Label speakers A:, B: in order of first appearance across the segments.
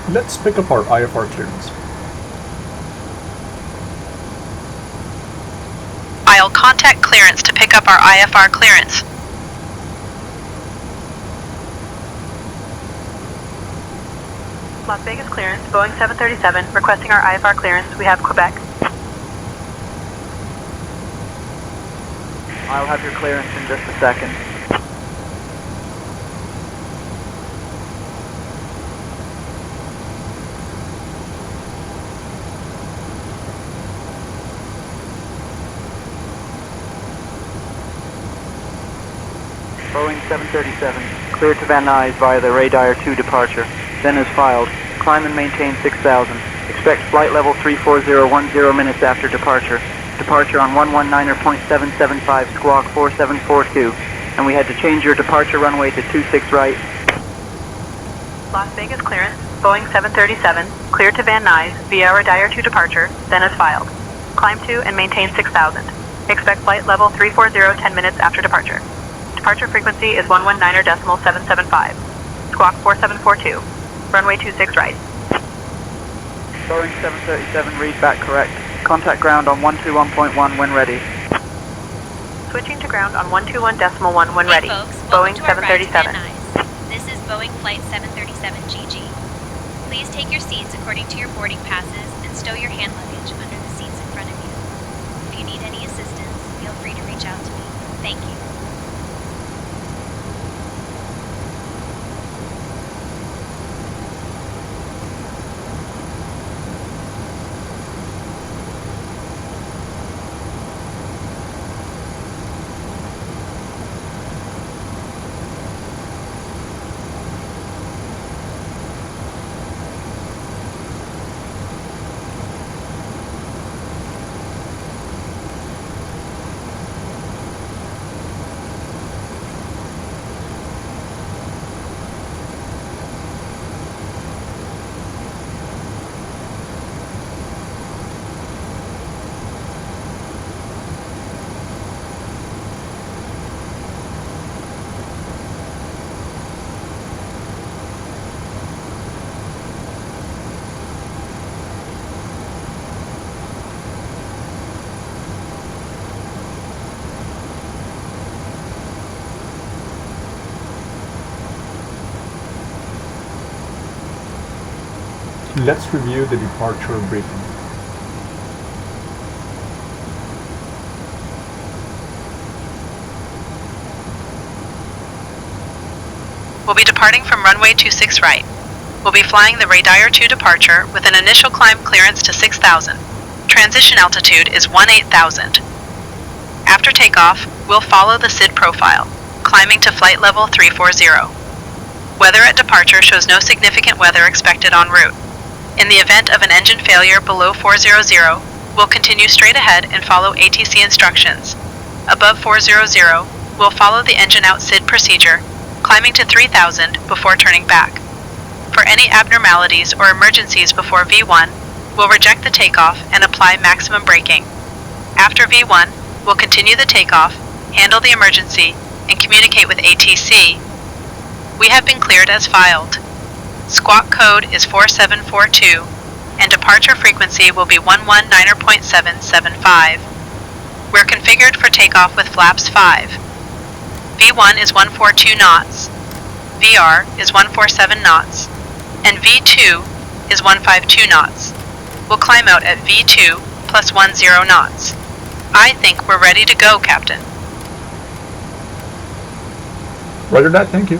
A: Let's pick up our IFR clearance.
B: I'll contact clearance to pick up our IFR clearance. Las Vegas clearance, Boeing 737, requesting our IFR clearance. We have Quebec.
C: I'll have your clearance in just a second. Boeing 737, clear to Van Nuys via the Radar 2 departure. Then as filed, climb and maintain 6,000. Expect flight level 34010 minutes after departure. Departure on 119.775 squawk 4742. And we had to change your departure runway to 26 right.
B: Las Vegas clearance, Boeing 737, clear to Van Nuys via Radar 2 departure, then as filed. Climb to and maintain 6,000. Expect flight level 340 10 minutes after departure. Departure frequency is 119.775. Squawk 4742. Runway 26 right.
C: Boeing 737, read back correct. Contact ground on 121.1 when ready.
B: Switching to ground on 121.1 when ready.
D: Hey folks,
B: Boeing
D: welcome to our ride to
B: 737.
D: Van Nuys. This is Boeing Flight 737 GG. Please take your seats according to your boarding passes and stow your hand luggage under the seats in front of you. If you need any assistance, feel free to reach out to me. Thank you.
A: Let's review the departure briefing.
B: We'll be departing from runway 26 right. We'll be flying the Radar 2 departure with an initial climb clearance to 6,000. Transition altitude is 18,000. After takeoff, we'll follow the SID profile, climbing to flight level 340. Weather at departure shows no significant weather expected en route. In the event of an engine failure below 400, we'll continue straight ahead and follow ATC instructions. Above 400, we'll follow the engine out SID procedure, climbing to 3,000 before turning back. For any abnormalities or emergencies before V1, we'll reject the takeoff and apply maximum braking. After V1, we'll continue the takeoff, handle the emergency, and communicate with ATC. We have been cleared as filed. Squawk code is 4742, and departure frequency will be 119.775. We're configured for takeoff with flaps 5. V1 is 142 knots, VR is 147 knots, and V2 is 152 knots. We'll climb out at V2 plus 10 knots. I think we're ready to go, Captain.
A: Roger that, thank you.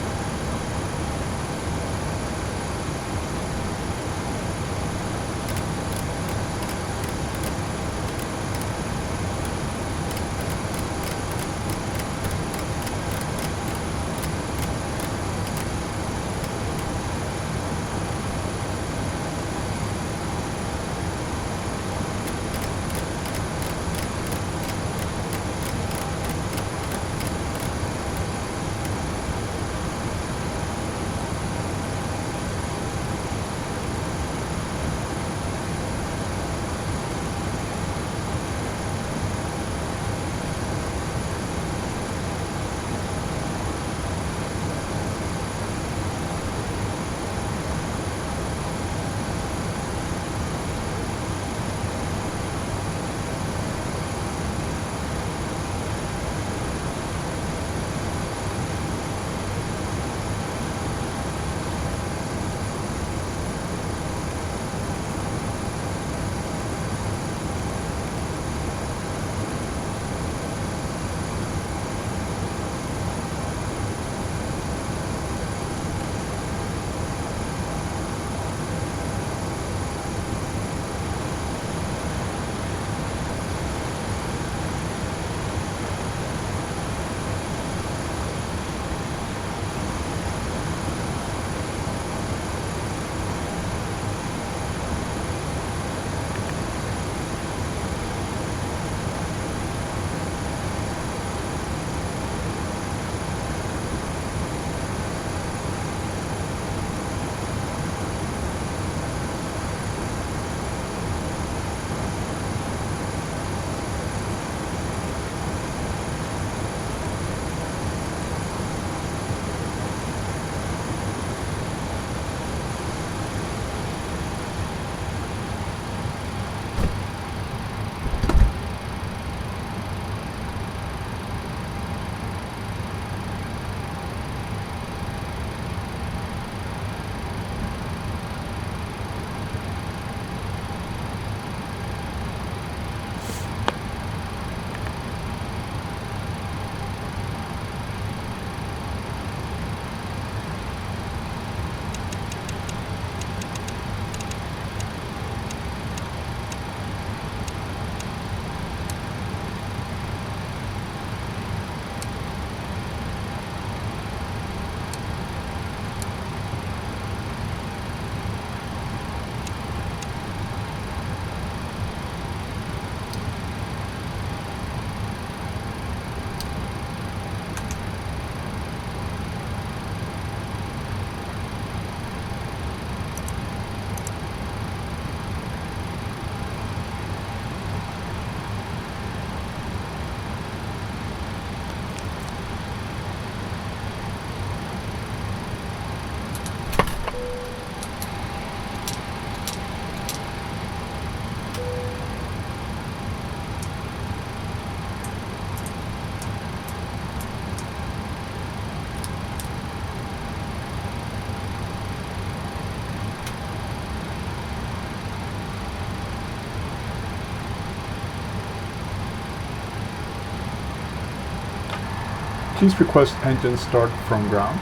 A: Please request engine start from ground.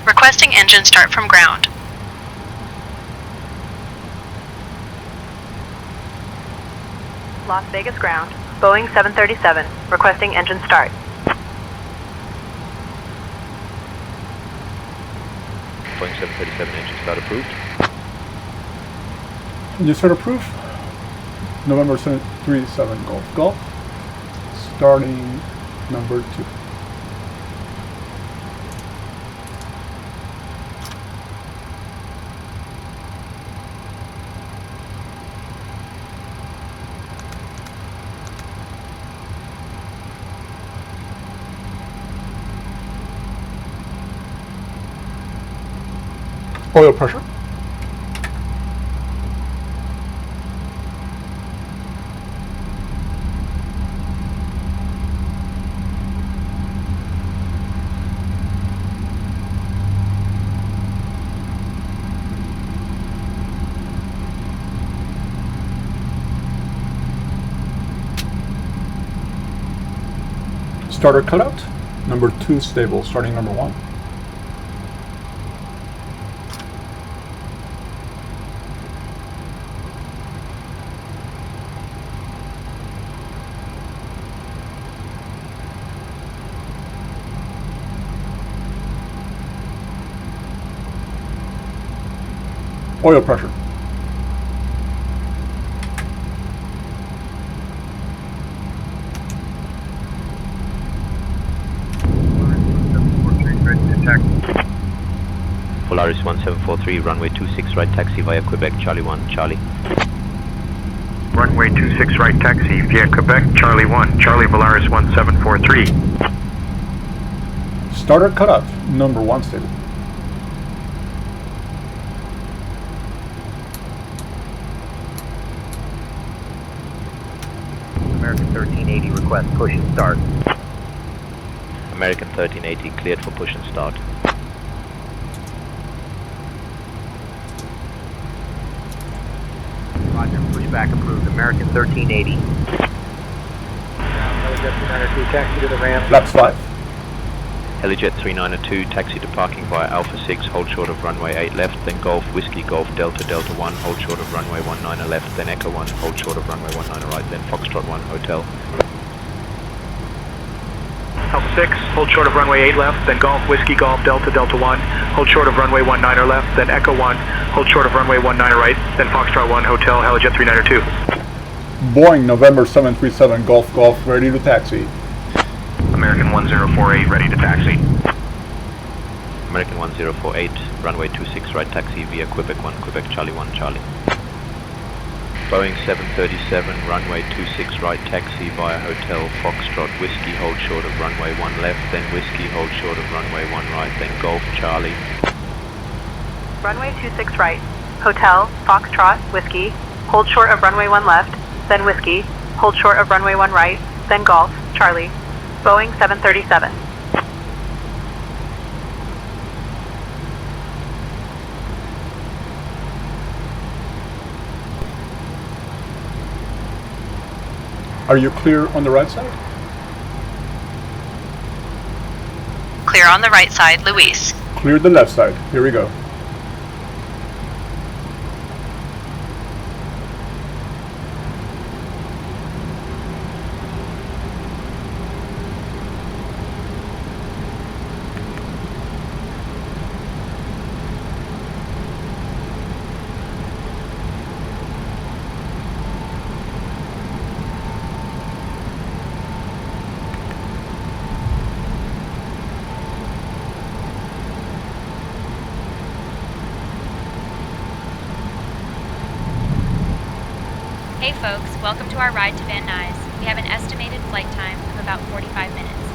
B: Requesting engine start from ground. Las Vegas ground. Boeing 737. Requesting engine start.
E: Boeing 737 engine start approved.
A: Engine start approved. November 737 Golf Golf. Starting number 2. Oil pressure. Starter cutout. Number 2 stable, starting number 1. Oil pressure.
E: Polaris 1743, runway 26 right taxi via Quebec, Charlie 1, Charlie.
F: Runway 26 right taxi via Quebec, Charlie 1, Charlie Polaris 1743.
A: Starter cutout, number 1 stable.
G: American 1380 request push and start.
E: American 1380 cleared for push and start.
G: Roger, pushback approved. American 1380. Taxi to the ramp.
A: Flaps 5.
E: Helijet 3902, taxi to parking via Alpha 6, hold short of runway 8 left, then Golf, Whiskey, Golf, Delta, Delta 1, hold short of runway 19 left, then Echo 1, hold short of runway 19 right, then Foxtrot 1, hotel.
F: Alpha 6, hold short of runway 8 left, then Golf, Whiskey, Golf, Delta, Delta 1, hold short of runway 19 left, then Echo 1, hold short of runway 19 right, then Foxtrot 1, hotel, Helijet 3902.
A: Boeing November 737 Golf Golf, ready to taxi.
F: American 1048, ready to taxi.
E: American 1048, runway 26 right taxi via Quebec 1, Quebec, Charlie 1, Charlie. Boeing 737, runway 26 right taxi via hotel Foxtrot, Whiskey, hold short of runway 1 left, then Whiskey, hold short of runway 1 right, then Golf, Charlie.
B: Runway 26 right. Hotel, Foxtrot, Whiskey, hold short of runway 1 left, then Whiskey, hold short of runway 1 right, then Golf, Charlie. Boeing 737.
A: Are you clear on the right side?
B: Clear on the right side, Luis.
A: Clear the left side. Here we go.
D: Hey folks, welcome to our ride to Van Nuys. We have an estimated flight time of about 45 minutes.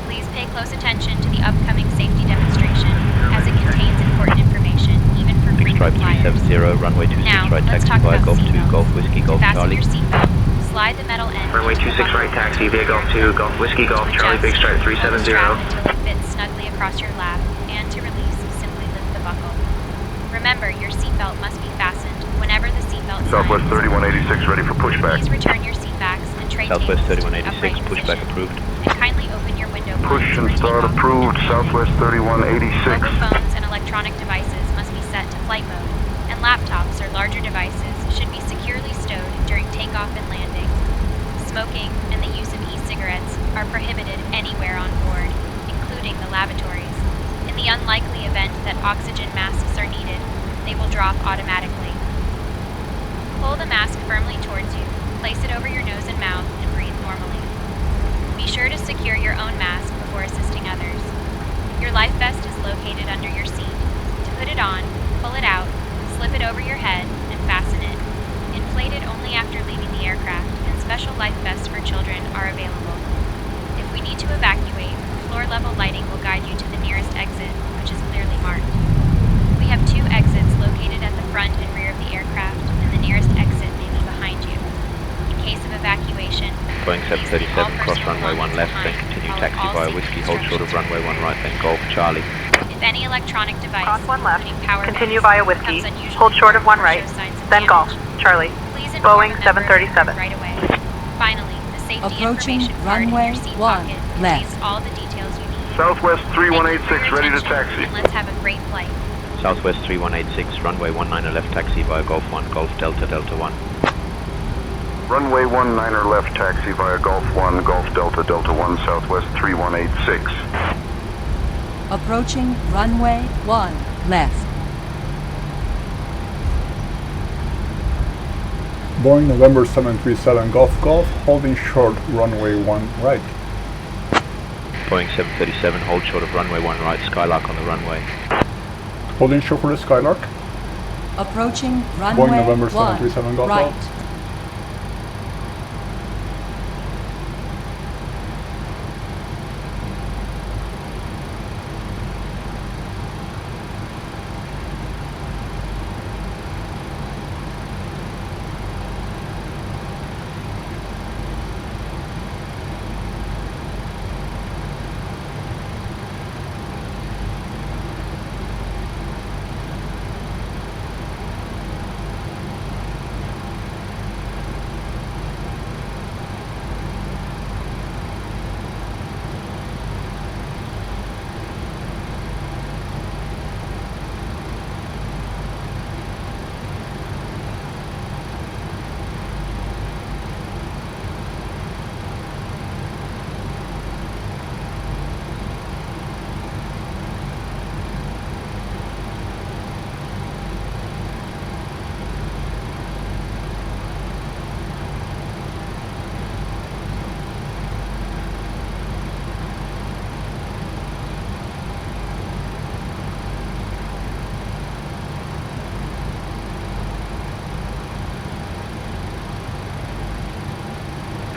D: Please pay close attention to the upcoming safety demonstration, as it contains important information, even for frequent
E: Stripe
D: flyers.
E: 370, runway 26
D: Now,
E: right
D: let's
E: taxi
D: talk
E: via
D: about
E: Golf 2,
D: seatbelts.
E: Golf, Whiskey, Golf,
D: To fasten
E: Charlie.
D: your seatbelt, slide the metal end
F: Runway
D: into
F: 26
D: the
F: right
D: buckle.
F: taxi via Golf 2, Golf, Whiskey, Golf, Charlie, Big Stripe
D: Pull the
F: 370.
D: strap until it fits snugly across your lap, and to release, simply lift the buckle. Remember, your seatbelt must be fastened whenever the seatbelt seatbelt sign.
H: Southwest 3186 ready for pushback.
D: Please return your seatbacks and tray
E: Southwest
D: tables to the
E: 3186,
D: upright
E: pushback
D: position.
E: approved.
D: And kindly open your window
H: Push
D: blinds
H: and
D: for
H: start
D: takeoff
H: approved.
D: and landing.
H: Southwest 3186.
D: Mobile phones and electronic devices must be set to flight mode, and laptops or larger devices should be securely stowed during takeoff and landing. Smoking and the use of e-cigarettes are prohibited anywhere on board, including the lavatories. In the unlikely event that oxygen masks are needed, they will drop automatically. Pull the mask firmly towards you, place it over your nose and mouth, and breathe normally. Be sure to secure your own mask before assisting others. Your life vest is located under your seat. To put it on, pull it out, slip it over your head, and fasten it. Inflate it only after leaving the aircraft, and special life vests for children are available. If we need to evacuate, floor-level lighting will guide you to the nearest exit, which is clearly marked. We have 2 exits located at the front and rear of the aircraft, and the nearest exit may be behind you. In case of evacuation,
E: Boeing 737, cross runway 1 left, then continue taxi via Whiskey, hold short of runway 1 right, then Golf Charlie.
D: If any electronic device,
B: Cross 1 left,
D: including power
B: continue
D: banks,
B: via Whiskey,
D: becomes unusually
B: hold short of 1
D: or
B: right,
D: shows signs of
B: then Golf,
D: damage,
B: Charlie.
D: please inform
B: Boeing
D: a member of the
B: 737.
D: crew right away. Finally, the safety
I: Approaching
D: information card in
I: runway
D: your seat
I: 1
D: pocket
I: left.
D: contains all the details you need.
H: Southwest
D: Thank you for
H: 3186
D: your
H: ready to
D: attention,
H: taxi.
D: and let's have a great flight.
E: Southwest 3186, runway 19 left, taxi via Golf 1, Golf Delta, Delta 1.
H: Runway 19er left taxi via Golf 1, Golf Delta, Delta 1, Southwest 3186.
I: Approaching runway 1 left.
A: Boeing November 737 Golf Golf, holding short runway 1 right.
E: Boeing 737, hold short of runway 1 right, Skylark on the runway.
A: Holding short for the Skylark.
I: Approaching
A: Boeing
I: runway
A: November
I: 1
A: 737 Golf
I: right.
A: Golf.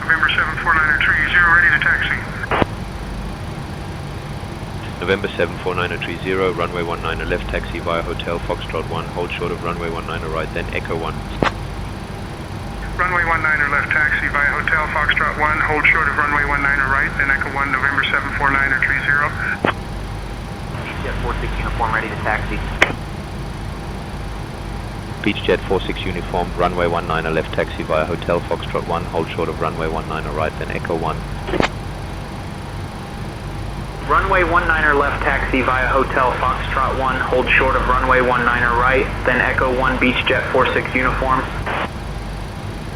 F: November 749er 30 ready to taxi.
E: November 74930, runway 19 left, taxi via Hotel Foxtrot 1, hold short of runway 19 right, then Echo 1.
F: Runway 19er left taxi via Hotel Foxtrot 1, hold short of runway 19 right, then Echo 1, November 749er 30.
G: Jet 46 uniform ready to taxi.
E: Beachjet 46 uniform, runway 19 left, taxi via Hotel Foxtrot 1, hold short of runway 19 right, then Echo 1.
C: Runway 19er left taxi via Hotel Foxtrot 1, hold short of runway 19er right, then Echo 1 Beachjet 46 uniform.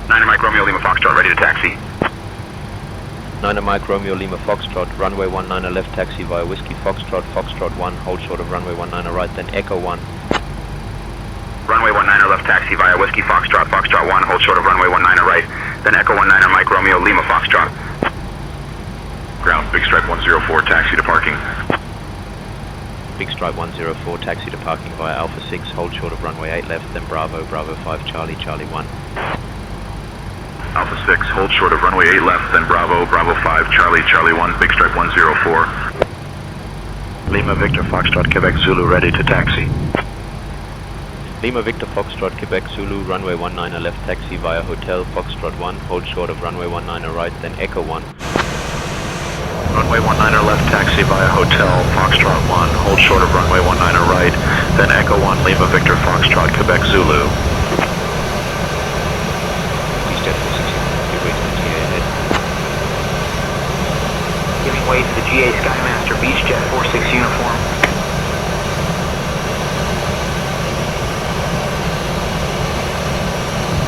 H: 9 Mike Romeo Lima Foxtrot ready to taxi.
E: 9 Mike Romeo Lima Foxtrot, runway 19 left, taxi via Whiskey Foxtrot, Foxtrot 1, hold short of runway 19 right, then Echo 1.
H: Runway 19er left taxi via Whiskey Foxtrot, Foxtrot 1, hold short of runway 19 right, then Echo 19er Mike Romeo Lima Foxtrot. Ground, Big Stripe 104, taxi to parking.
E: Big Stripe 104, taxi to parking via Alpha 6, hold short of runway 8 left, then Bravo, Bravo 5, Charlie, Charlie 1.
H: Alpha 6, hold short of runway 8 left, then Bravo, Bravo 5, Charlie, Charlie 1, Big Stripe 104. Lima Victor Foxtrot, Quebec Zulu ready to taxi.
E: Lima Victor Foxtrot, Quebec Zulu, runway 19 left, taxi via Hotel Foxtrot 1, hold short of runway 19 right, then Echo 1.
H: Runway 19er left taxi via Hotel Foxtrot 1, hold short of runway 19er right, then Echo 1 Lima Victor Foxtrot, Quebec Zulu.
G: GA Skymaster Beach Jet 46 uniform.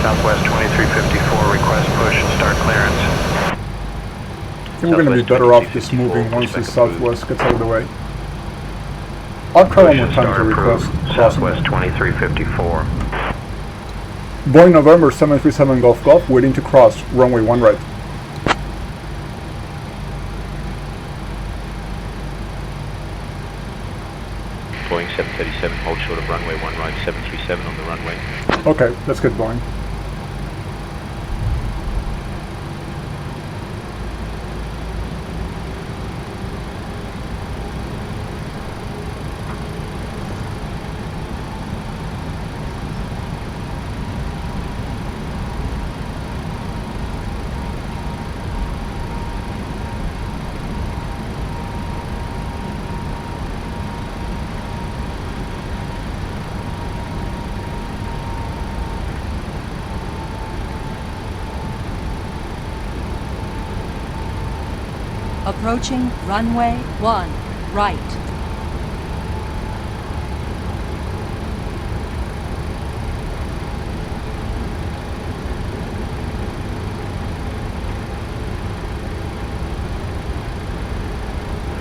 F: Southwest 2354, request push and start clearance.
A: I think we're going to be better off just moving once the southwest gets out of the way. I'll try one more time to request crossing.
F: Southwest 2354.
A: Boeing November 737 Golf Golf, waiting to cross, runway 1 right.
E: Boeing 737, hold short of runway 1 right, 737 on the runway.
A: Okay, that's good, Boeing.
I: Approaching runway 1 right.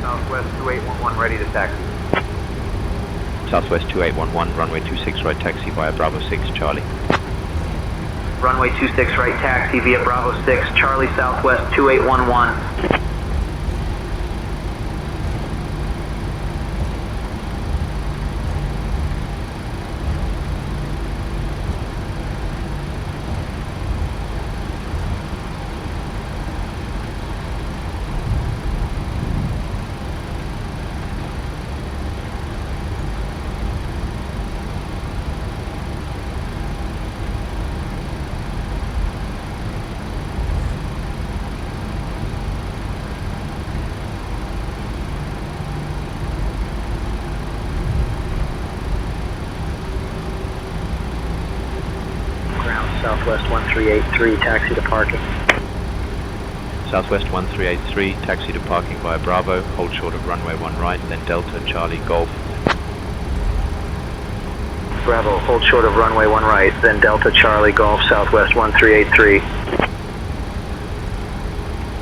G: Southwest 2811, ready to taxi.
E: Southwest 2811, runway 26 right, taxi via Bravo 6, Charlie.
G: Runway 26 right, taxi via Bravo 6, Charlie Southwest 2811. Southwest 1383, taxi to parking.
E: Southwest 1383, taxi to parking via Bravo, hold short of runway 1 right, then Delta, Charlie, Golf.
G: Bravo, hold short of runway 1 right, then Delta, Charlie, Golf, Southwest 1383.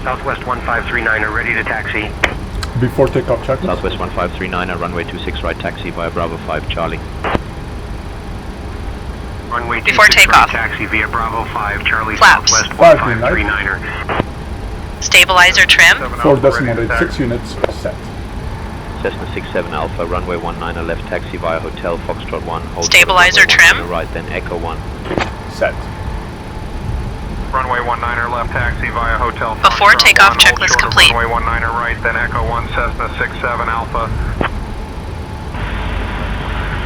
F: Southwest 1539, ready to taxi.
A: Before takeoff checklist.
E: Southwest 1539, runway 26 right, taxi via Bravo 5, Charlie.
F: Runway
B: Before
F: 26
B: takeoff.
F: right, taxi via Bravo 5, Charlie
B: Flaps.
F: Southwest
A: 1539.
F: 1539er.
B: Stabilizer trim.
A: 4.86 units set.
E: Cessna 67 Alpha, runway 19 left, taxi via Hotel Foxtrot 1, hold
B: Stabilizer
E: short of runway
B: trim.
E: 19 right, then Echo 1.
A: Set.
F: Runway 19er left, taxi via Hotel Foxtrot
B: Before takeoff
F: 1,
B: checklist
F: hold short of
B: complete.
F: Runway 19er right, then Echo 1, Cessna 67 Alpha.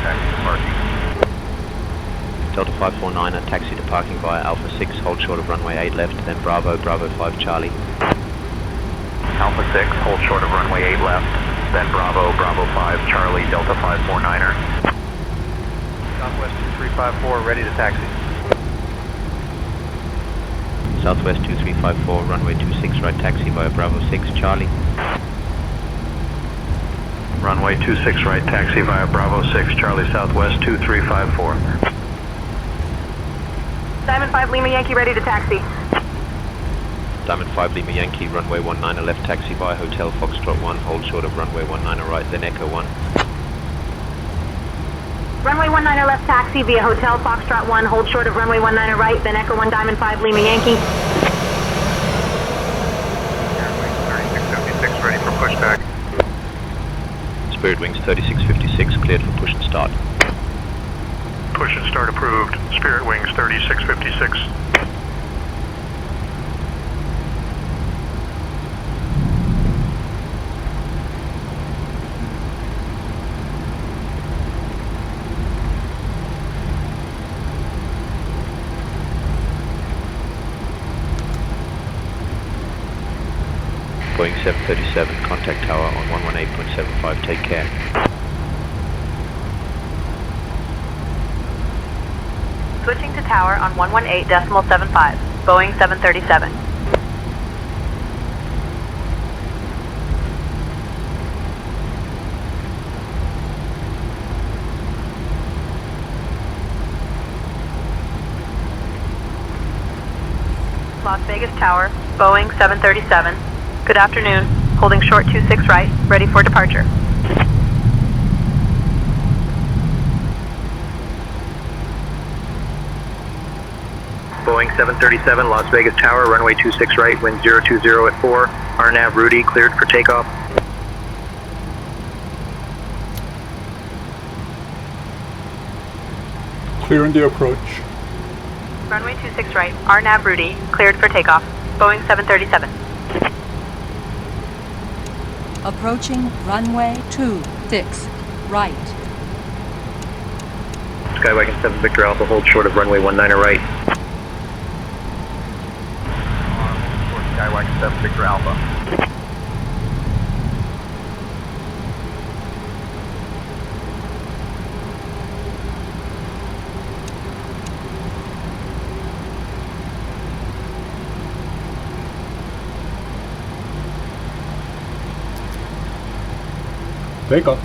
F: Taxi to parking.
E: Delta 549, taxi to parking via Alpha 6, hold short of runway 8 left, then Bravo, Bravo 5, Charlie.
F: Alpha 6, hold short of runway 8 left, then Bravo, Bravo 5, Charlie, Delta 549er. Southwest 2354, ready to taxi.
E: Southwest 2354, runway 26 right, taxi via Bravo 6, Charlie.
F: Runway 26 right, taxi via Bravo 6, Charlie Southwest 2354.
J: Diamond 5 Lima Yankee, ready to taxi.
E: Diamond 5 Lima Yankee, runway 19 left, taxi via Hotel Foxtrot 1, hold short of runway 19 right, then Echo 1.
J: Runway 19 left, taxi via Hotel Foxtrot 1, hold short of runway 19 right, then Echo 1 Diamond 5 Lima Yankee.
F: Airwings 3656, ready for pushback.
E: Spirit Wings 3656, cleared for push and start.
F: Push and start approved. Spirit Wings 3656.
E: Boeing 737, contact tower on 118.75, take care.
B: Switching to tower on 118.75, Boeing 737. Las Vegas Tower, Boeing 737. Good afternoon. Holding short 26 right, ready for departure.
F: Boeing 737, Las Vegas Tower, runway 26 right, wind 020 at 4. RNAV Rudy, cleared for takeoff.
A: Clearing the approach.
B: Runway 26 right, RNAV Rudy, cleared for takeoff. Boeing 737.
I: Approaching runway 26 right.
F: Skywagon 7 Victor Alpha, hold short of runway 19 right. Skywagon 7 Victor Alpha.
A: Take off.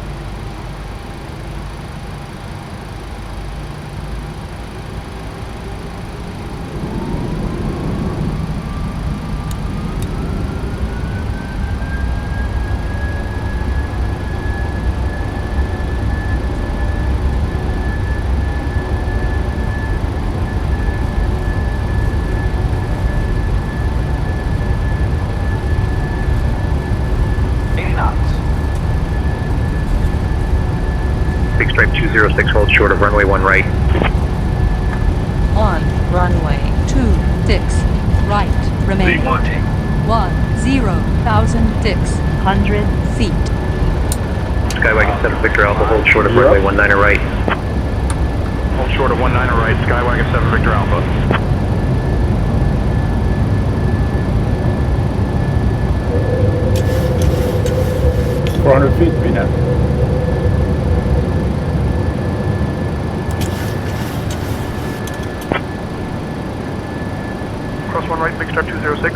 F: Big Stripe 206, hold short of runway 1 right.
I: On runway 26 right. Remaining 10,600 feet.
F: Skywagon 7 Victor Alpha, hold short of runway 19 right.
H: Hold short of 19 right, Skywagon 7 Victor Alpha.
A: feet, VNY.
F: Cross 1 right, Big Stripe 206.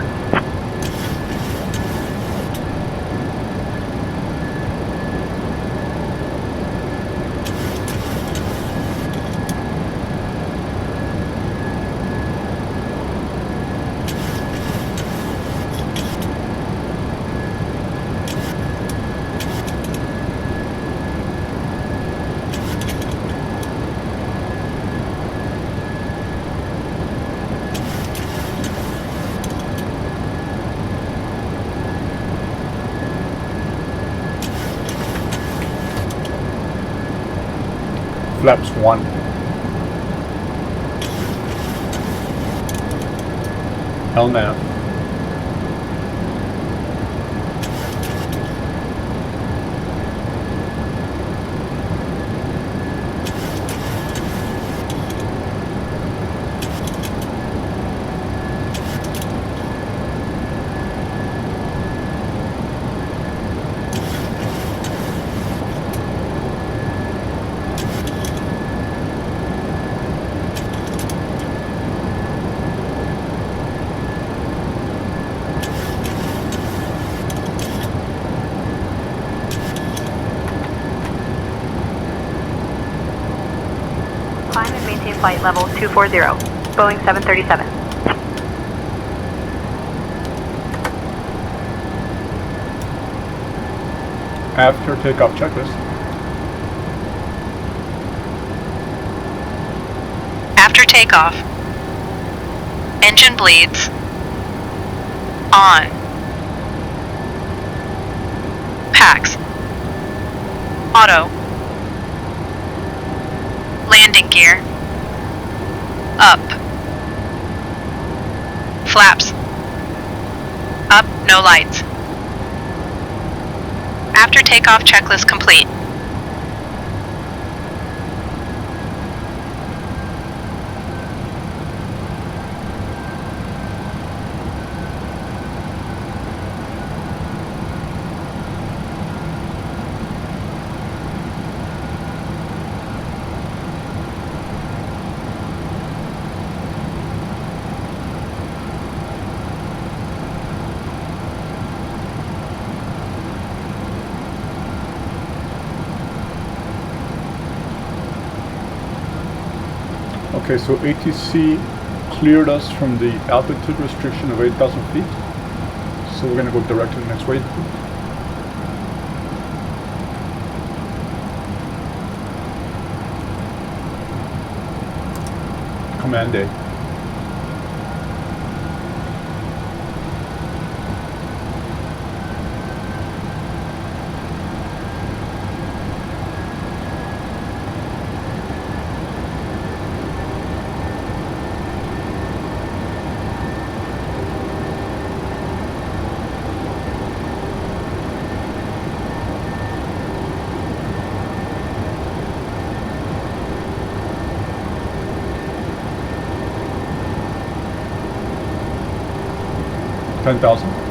A: Flaps 1. LNAV.
B: Climb and maintain flight level 240, Boeing 737.
A: After takeoff checklist.
B: After takeoff, engine bleeds, on, packs, auto, landing gear, up, flaps, up, no lights. After takeoff checklist complete.
A: Okay, so ATC cleared us from the altitude restriction of 8,000 feet. So we're going to go direct to the next waypoint. Command day. $10,000.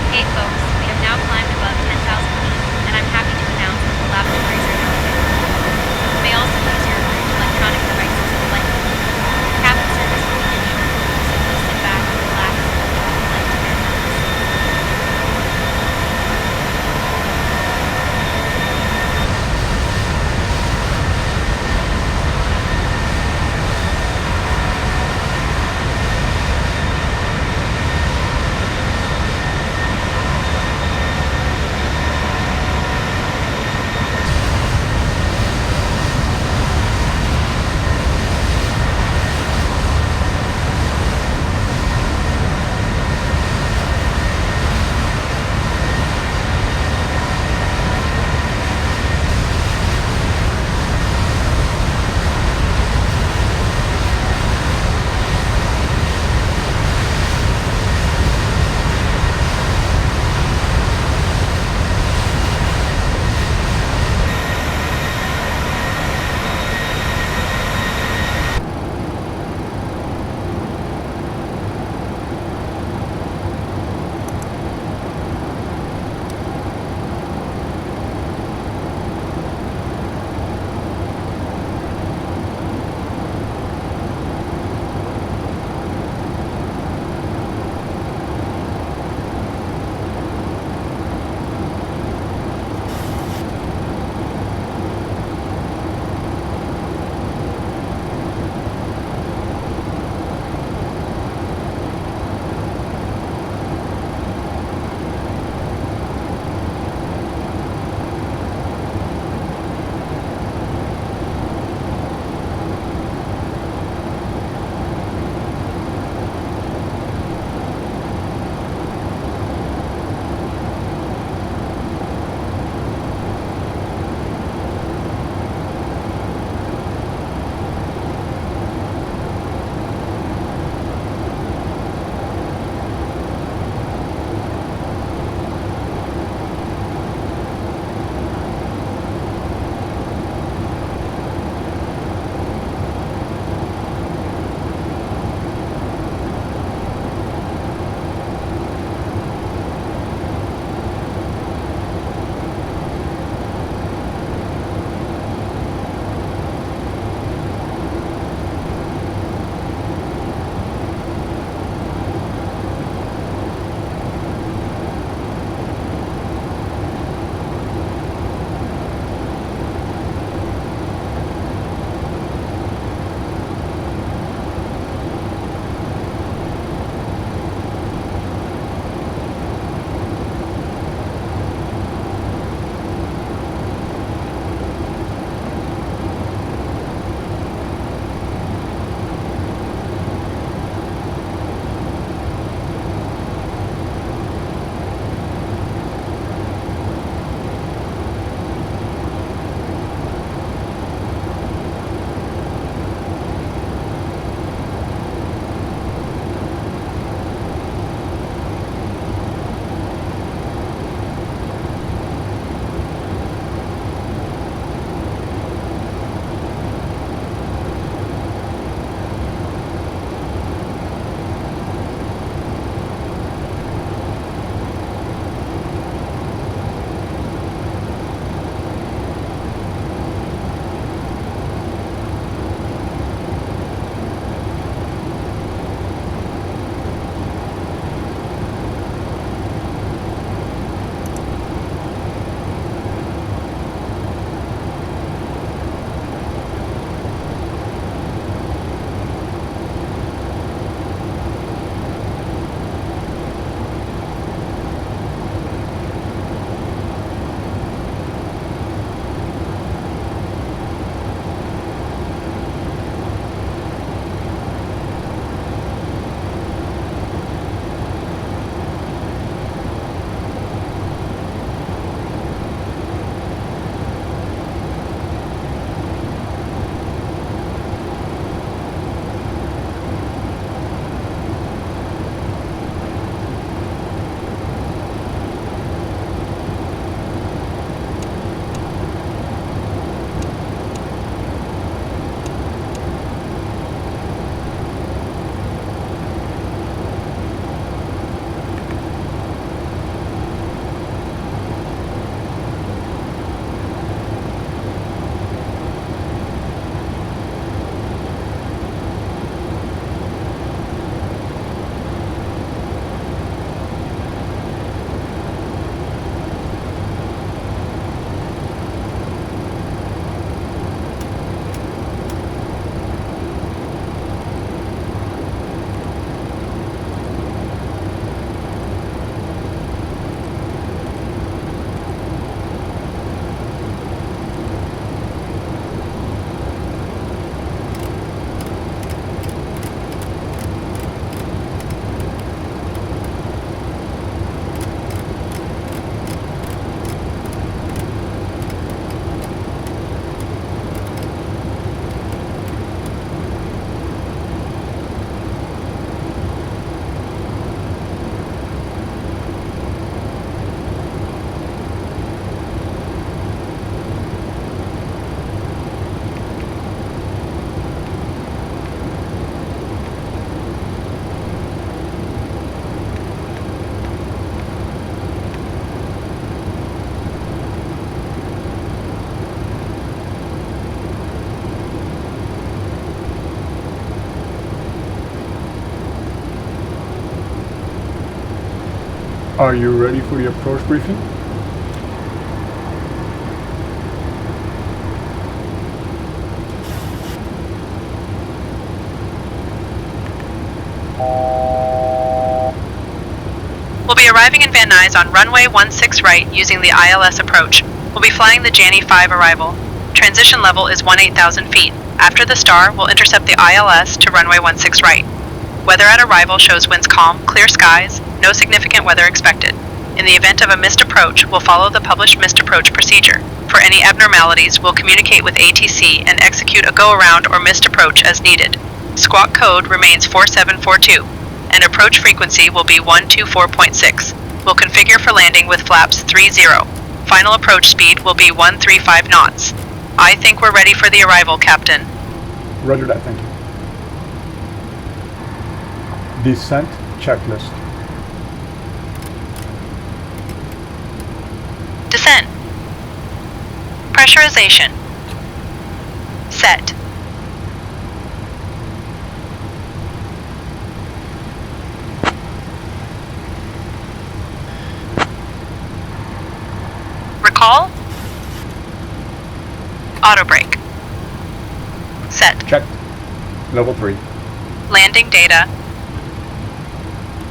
D: Hey folks, we have now climbed above 10,000 feet, and I'm happy to announce that the laboratories are now available. You may also use your electronic devices for flight control. Cabin service will begin shortly, so please sit back, relax, and enjoy the flight to Van Nuys.
A: Are you ready for the approach briefing?
B: We'll be arriving in Van Nuys on runway 16 right using the ILS approach. We'll be flying the Janney 5 arrival. Transition level is 18,000 feet. After the star, we'll intercept the ILS to runway 16 right. Weather at arrival shows winds calm, clear skies, no significant weather expected. In the event of a missed approach, we'll follow the published missed approach procedure. For any abnormalities, we'll communicate with ATC and execute a go-around or missed approach as needed. Squawk code remains 4742, and approach frequency will be 124.6. We'll configure for landing with flaps 30. Final approach speed will be 135 knots. I think we're ready for the arrival, Captain.
A: Roger that, thank you. Descent checklist.
B: Descent. Pressurization. Set. Recall. Auto brake. Set.
A: Checked. Level 3.
B: Landing data.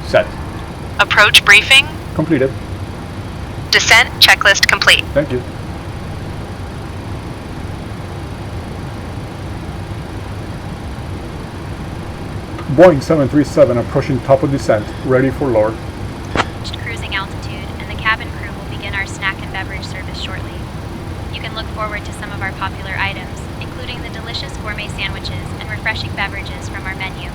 A: Set.
B: Approach briefing.
A: Completed.
B: Descent checklist complete.
A: Thank you. Boeing 737 approaching top of descent, ready for lower.
D: Cruising altitude, and the cabin crew will begin our snack and beverage service shortly. You can look forward to some of our popular items, including the delicious gourmet sandwiches and refreshing beverages from our menu.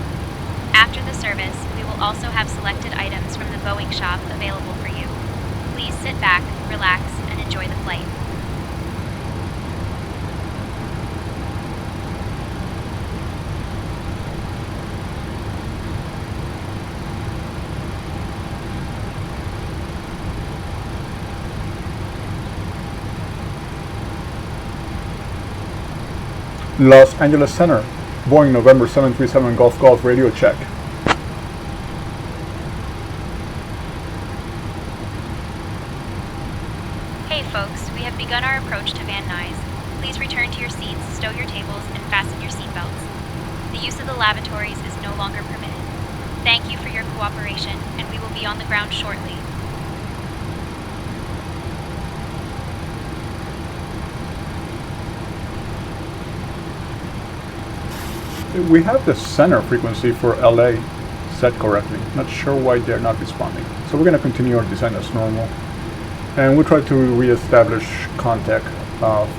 D: After the service, we will also have selected items from the Boeing shop available for you. Please sit back, relax, and enjoy the flight.
A: Los Angeles Center, Boeing November 737 Golf Golf radio check.
D: Hey folks, we have begun our approach to Van Nuys. Please return to your seats, stow your tables, and fasten your seatbelts. The use of the lavatories is no longer permitted. Thank you for your cooperation, and we will be on the ground shortly.
A: We have the center frequency for LA set correctly. Not sure why they're not responding. So we're going to continue our descent as normal. And we'll try to re-establish contact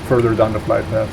A: further down the flight path.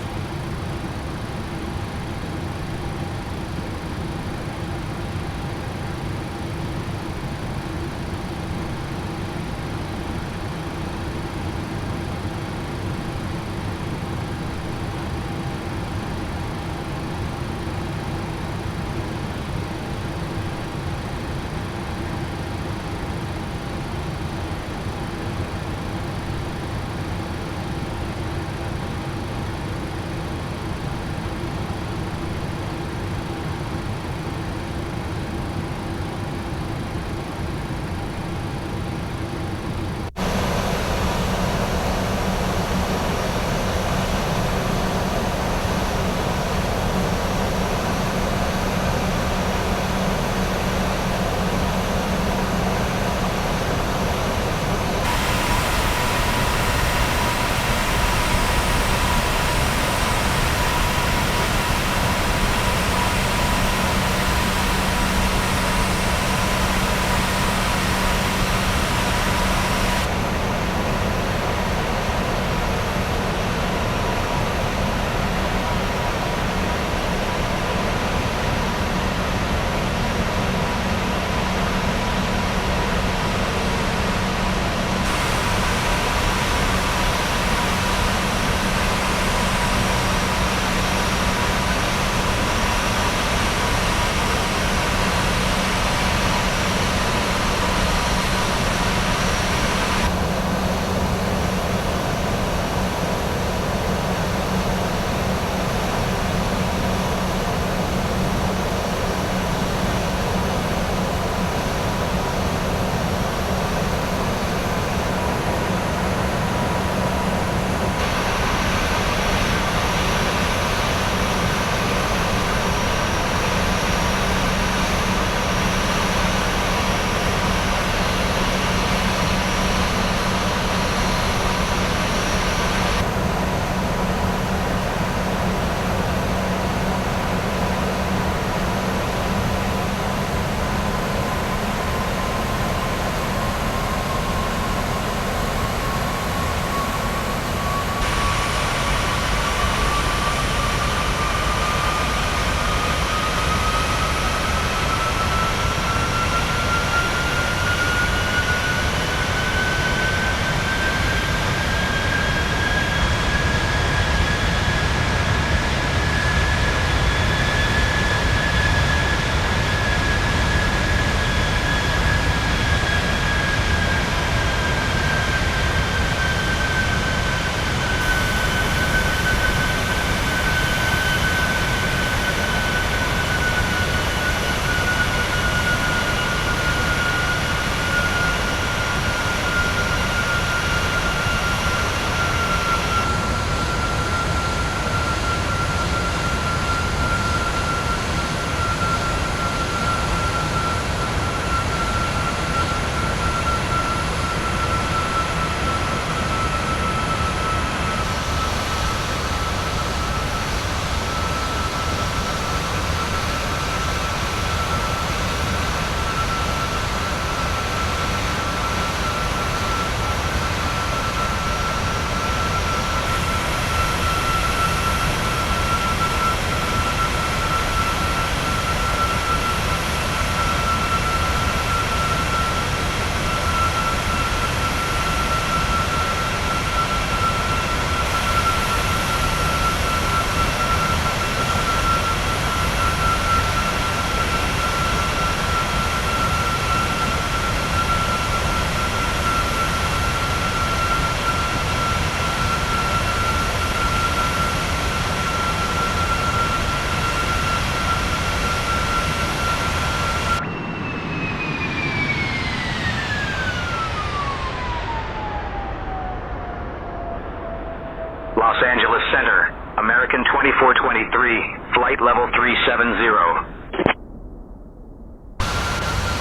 G: Los Angeles Center, American 2423, flight level 370.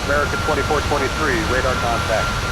K: American 2423, radar contact.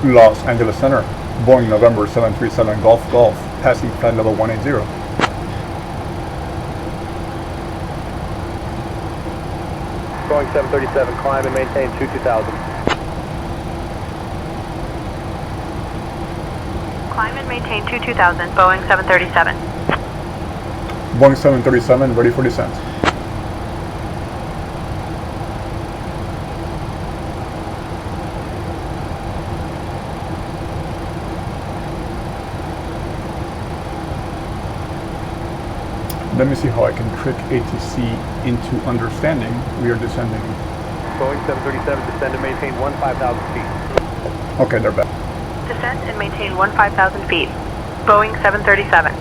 A: Los Angeles Center, Boeing November 737 Golf Golf, passing flight level 180.
K: Boeing 737, climb and maintain 2000.
B: Climb and maintain 2000, Boeing 737.
A: Boeing 737, ready for descent. Let me see how I can trick ATC into understanding we are descending.
K: Boeing 737, descend and maintain 15,000 feet.
A: Okay, they're back.
B: Descend and maintain 15,000 feet, Boeing 737.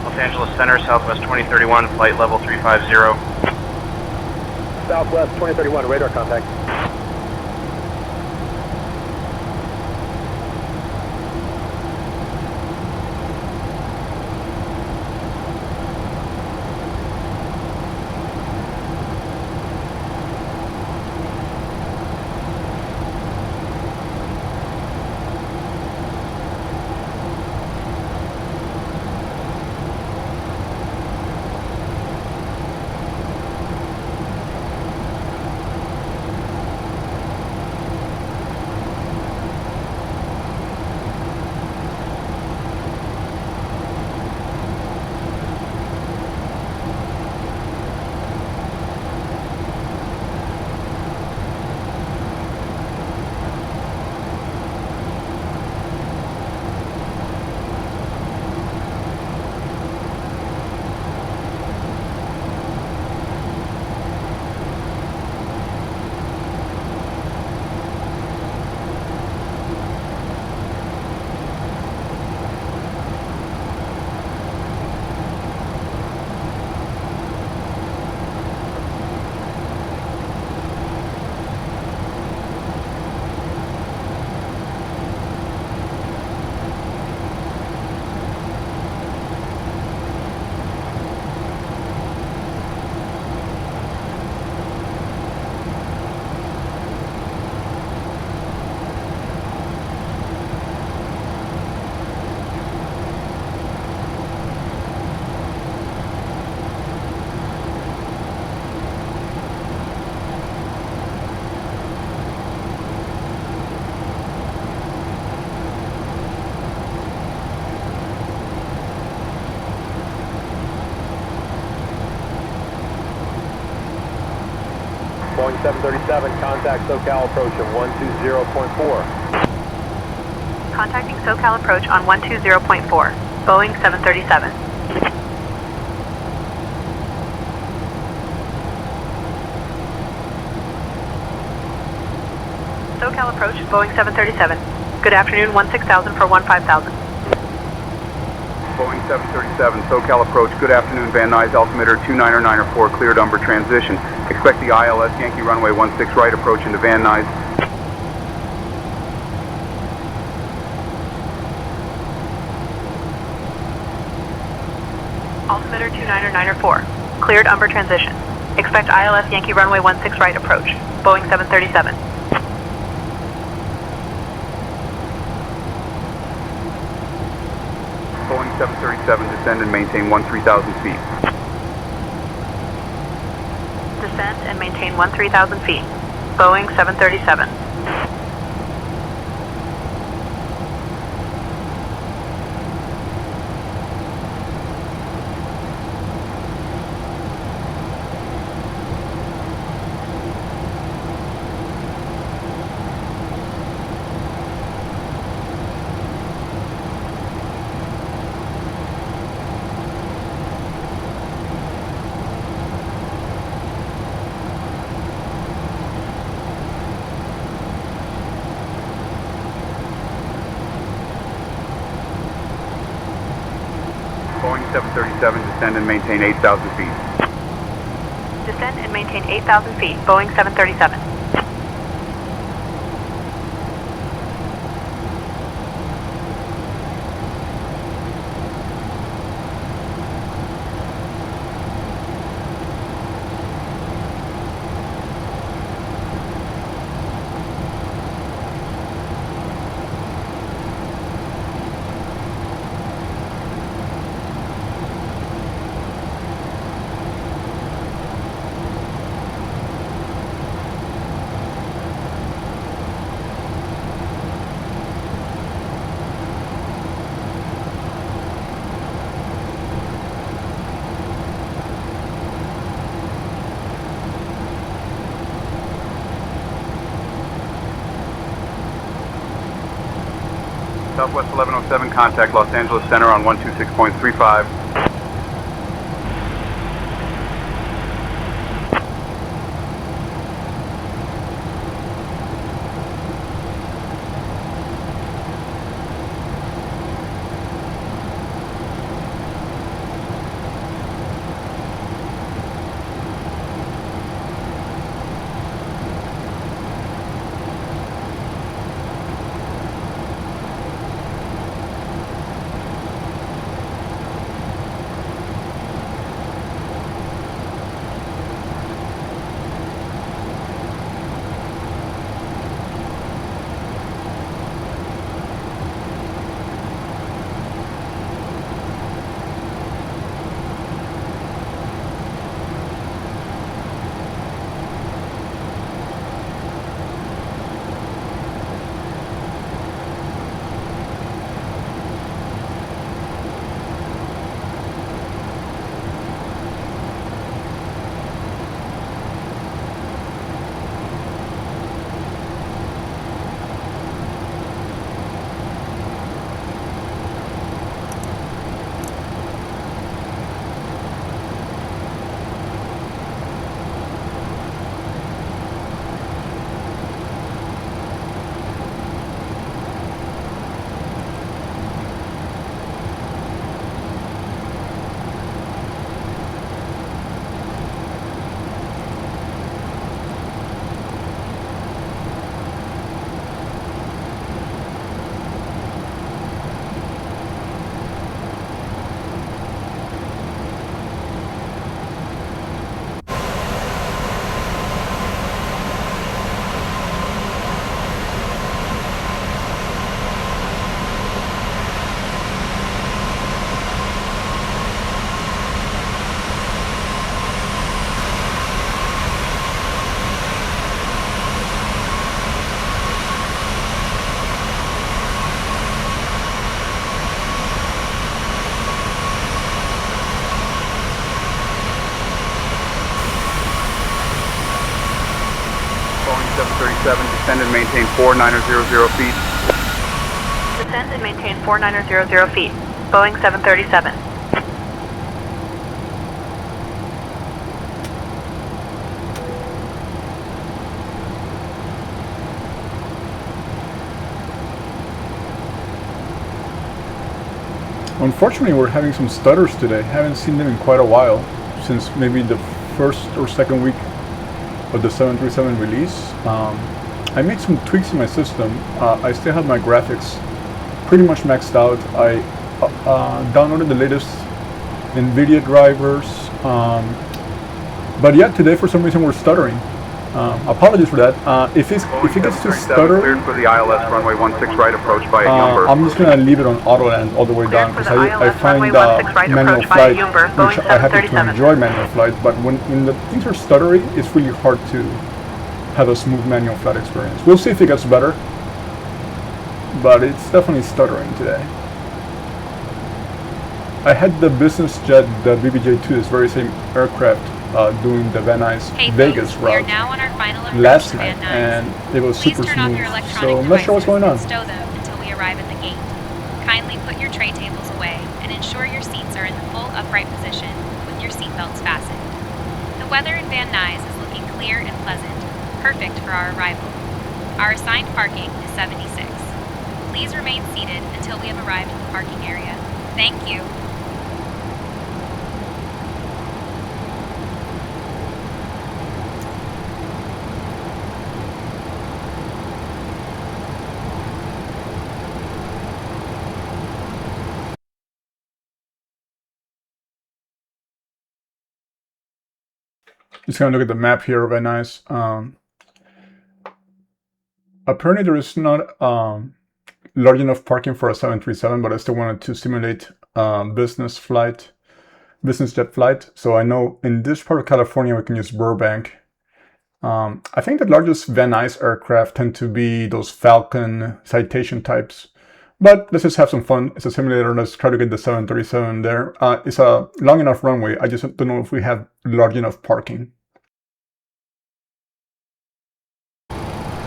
L: Los Angeles Center, Southwest 2031, flight level 350.
K: Southwest 2031, radar contact. Boeing 737, contact SoCal approach at 120.4.
B: Contacting SoCal approach on 120.4, Boeing 737. SoCal approach, Boeing 737. Good afternoon, 16,000 for 15,000.
H: Boeing 737, SoCal approach, good afternoon, Van Nuys, altimeter 29904, cleared umber transition. Expect the ILS Yankee runway 16 right approach into Van Nuys.
B: Altimeter 29904, cleared umber transition. Expect ILS Yankee runway 16 right approach, Boeing 737.
H: Boeing 737, descend and maintain 13,000 feet.
B: Descend and maintain 13,000 feet, Boeing 737.
H: Boeing 737, descend and maintain 8,000 feet.
B: Descend and maintain 8,000 feet, Boeing 737.
M: Southwest 1107, contact Los Angeles Center on 126.35. Descend and maintain 4900 feet.
B: Descend and maintain 4900 feet. Boeing 737.
A: Unfortunately, we're having some stutters today. Haven't seen them in quite a while, since maybe the first or second week of the 737 release. I made some tweaks in my system. I still have my graphics pretty much maxed out. I downloaded the latest Nvidia drivers. But yeah, today for some reason we're stuttering. Apologies for that. If it gets to stutter,
M: cleared for the ILS runway 16 right approach by Yumber.
A: I'm just gonna leave it on auto land all the way down, because I find manual flight, which I happen to enjoy manual flight, but when the things are stuttery, it's really hard to have a smooth manual flight experience. We'll see if it gets better, but it's definitely stuttering today. I had the business jet, the BBJ2, this very same aircraft, doing the Van Nuys Vegas route last night, and it was super smooth. So I'm not sure what's going on.
D: Stow them until we arrive at the gate. Kindly put your tray tables away and ensure your seats are in the full upright position with your seatbelts fastened. The weather in Van Nuys is looking clear and pleasant, perfect for our arrival. Our assigned parking is 76. Please remain seated until we have arrived at the parking area. Thank you.
A: Just gonna look at the map here, very nice. Apparently there is not large enough parking for a 737, but I still wanted to simulate business jet flight. So I know in this part of California we can use Burbank. I think the largest Van Nuys aircraft tend to be those Falcon Citation types. But let's just have some fun. It's a simulator. Let's try to get the 737 there. It's a long enough runway. I just don't know if we have large enough parking.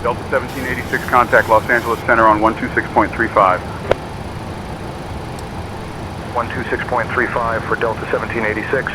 M: Delta 1786, contact Los Angeles Center on 126.35.
F: 126.35 for Delta 1786.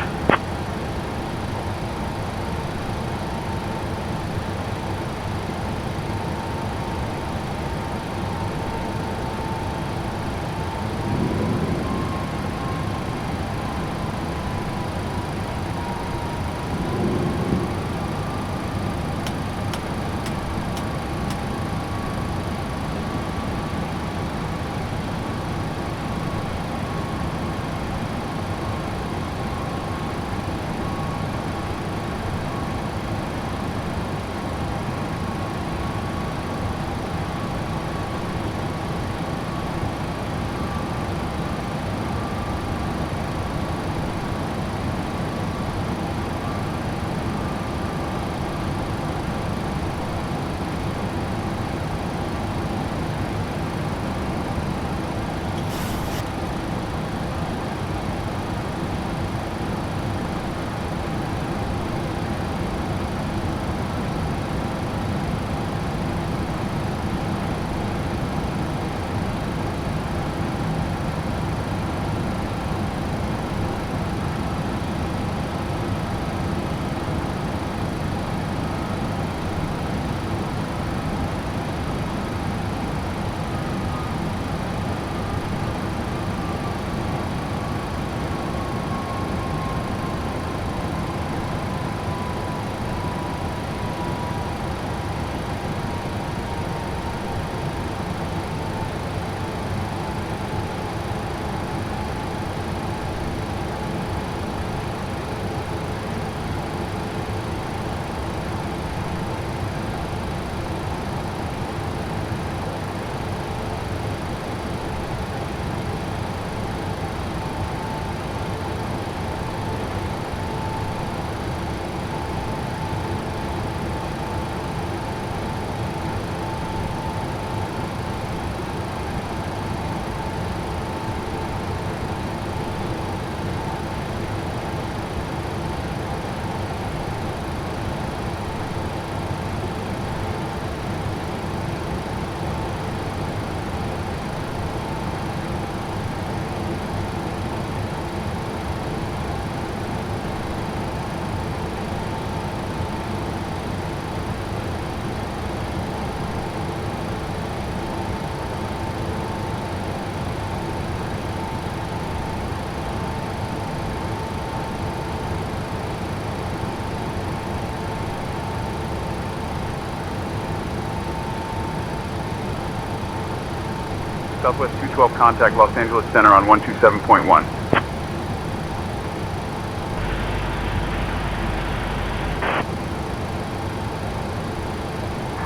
M: Southwest 212 contact Los Angeles Center on 127.1.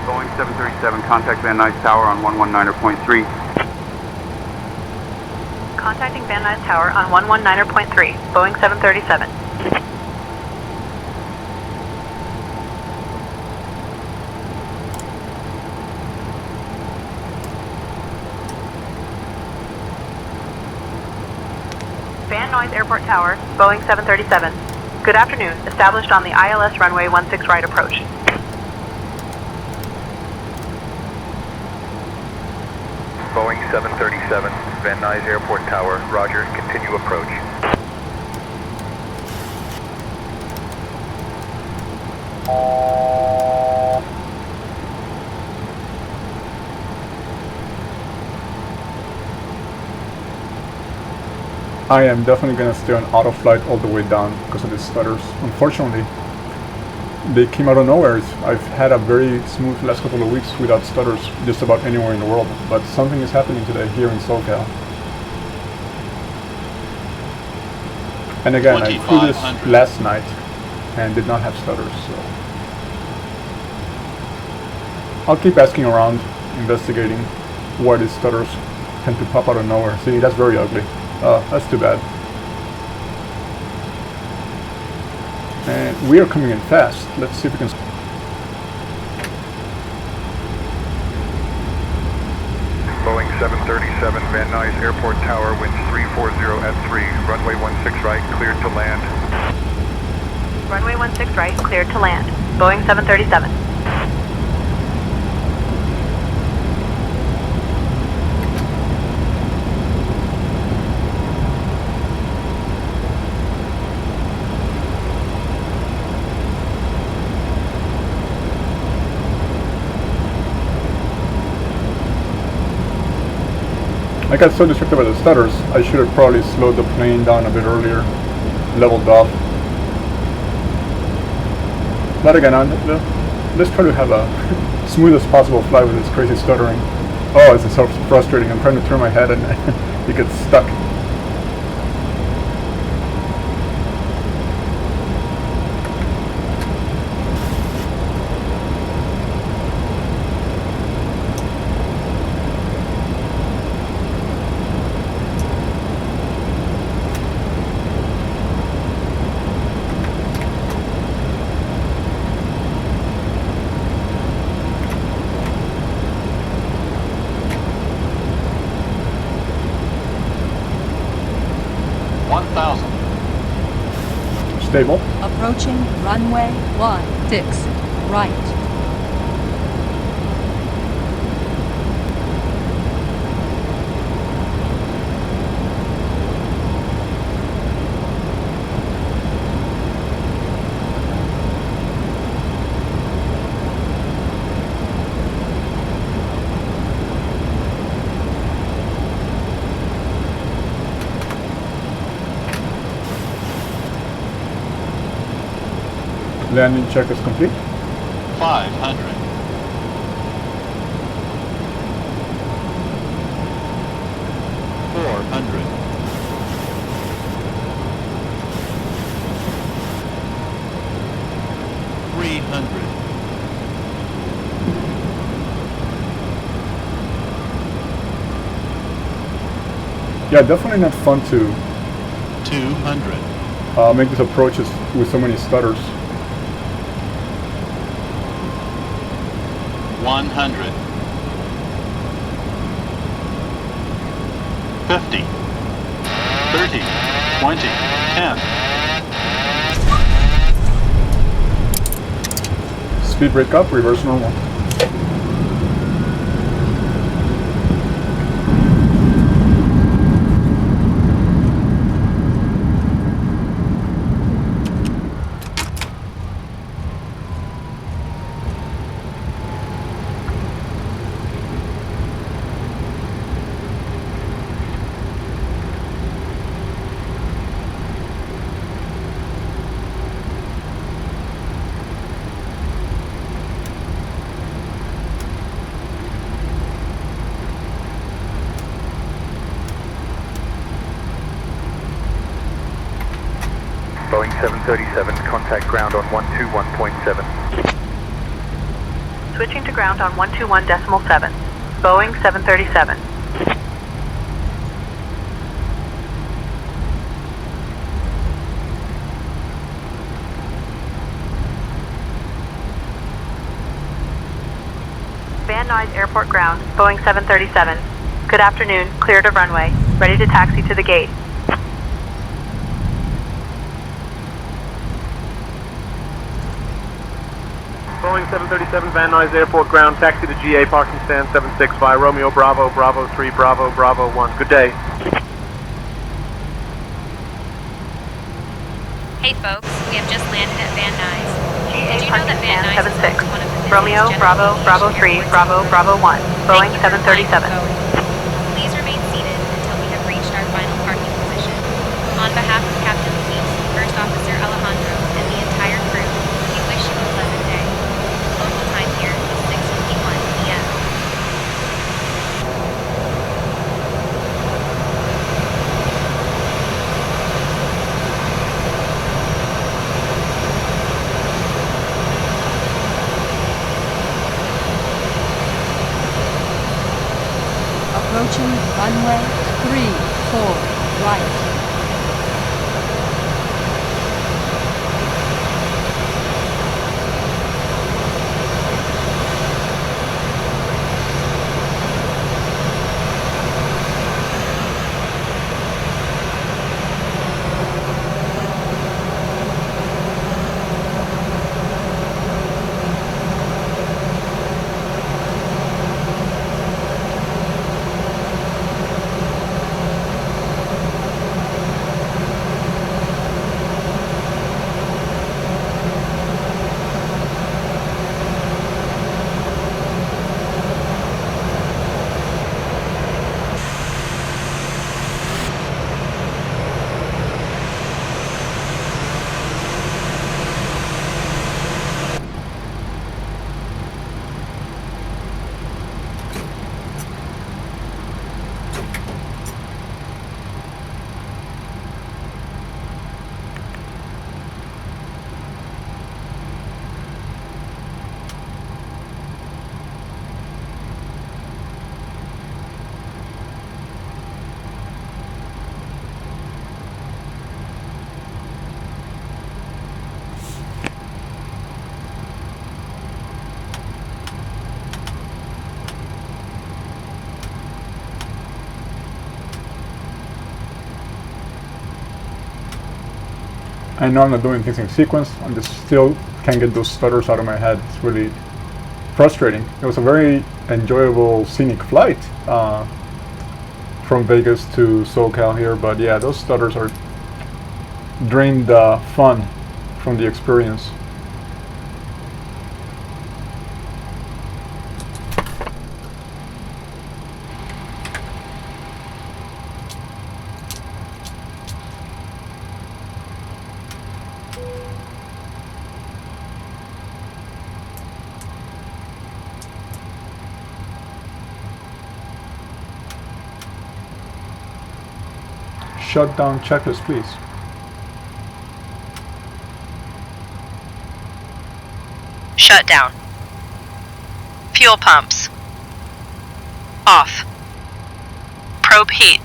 M: Boeing 737, contact Van Nuys Tower on 119.3.
B: Contacting Van Nuys Tower on 119.3, Boeing 737. Van Nuys Airport Tower, Boeing 737. Good afternoon, established on the ILS runway 16 right approach.
F: Boeing 737, Van Nuys Airport Tower, roger, continue approach.
A: I am definitely going to stay on auto flight all the way down because of the stutters. Unfortunately, they came out of nowhere. I've had a very smooth last couple of weeks without stutters just about anywhere in the world, but something is happening today here in SoCal. And again, I flew this last night and did not have stutters, so I'll keep asking around, investigating why these stutters tend to pop out of nowhere. See, that's very ugly. That's too bad. And we are coming in fast. Let's see if we can...
F: Boeing 737, Van Nuys Airport Tower, winds 340 at 3, runway 16 right, cleared to land.
B: Runway 16 right, cleared to land. Boeing 737.
A: I got so distracted by the stutters, I should have probably slowed the plane down a bit earlier, leveled off. But again, let's try to have a smooth as possible flight with this crazy stuttering. Oh, it's so frustrating. I'm trying to turn my head and it gets stuck. Stable.
I: Approaching runway 16 right.
A: Landing check is complete.
N: 500. 400. 300.
A: Yeah, definitely not fun to
N: 200.
A: Make these approaches with so many stutters.
N: 100. 50. 30. 20. 10.
A: Speed break up, reverse normal.
C: Boeing 737, contact ground on 121.7.
B: Switching to ground on 121.7. Boeing 737. Van Nuys Airport ground, Boeing 737. Good afternoon, clear to runway. Ready to taxi to the gate.
K: Boeing 737, Van Nuys Airport ground, taxi to GA parking stand 76 via Romeo Bravo, Bravo 3, Bravo, Bravo 1. Good day.
D: Hey folks, we have just landed at Van Nuys. Did you know that Van Nuys is
B: 76.
D: one of the busiest
B: Romeo, Bravo, Bravo 3, Bravo, Bravo 1. Boeing 737.
D: Please remain seated until we have reached our final parking position. On behalf of Captain Luis, First Officer Alejandro, and the entire crew, we wish you a pleasant day. Local time here is 6:51 p.m.
I: Approaching runway 34 right.
A: I know I'm not doing things in sequence. I just still can't get those stutters out of my head. It's really frustrating. It was a very enjoyable scenic flight from Vegas to SoCal here, but yeah, those stutters are drained the fun from the experience. Shutdown checklist, please.
B: Shutdown. Fuel pumps. Off. Probe heat.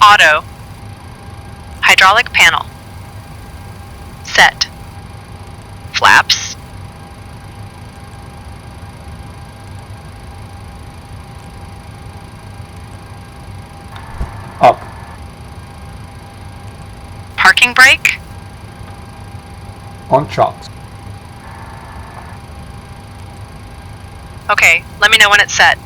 B: Auto. Hydraulic panel. Set. Flaps.
A: Up.
B: Parking brake.
A: On chocks.
B: Okay, let me know when it's set.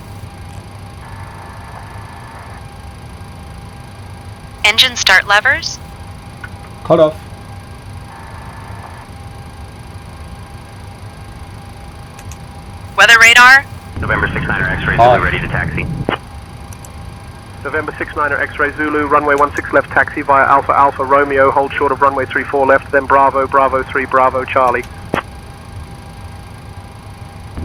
B: Engine start levers.
A: Cut off.
B: Weather radar.
G: November 69er X-ray Zulu ready to taxi.
K: November 69er X-ray Zulu, runway 16 left taxi via Alpha Alpha Romeo, hold short of runway 34 left, then Bravo, Bravo 3, Bravo Charlie.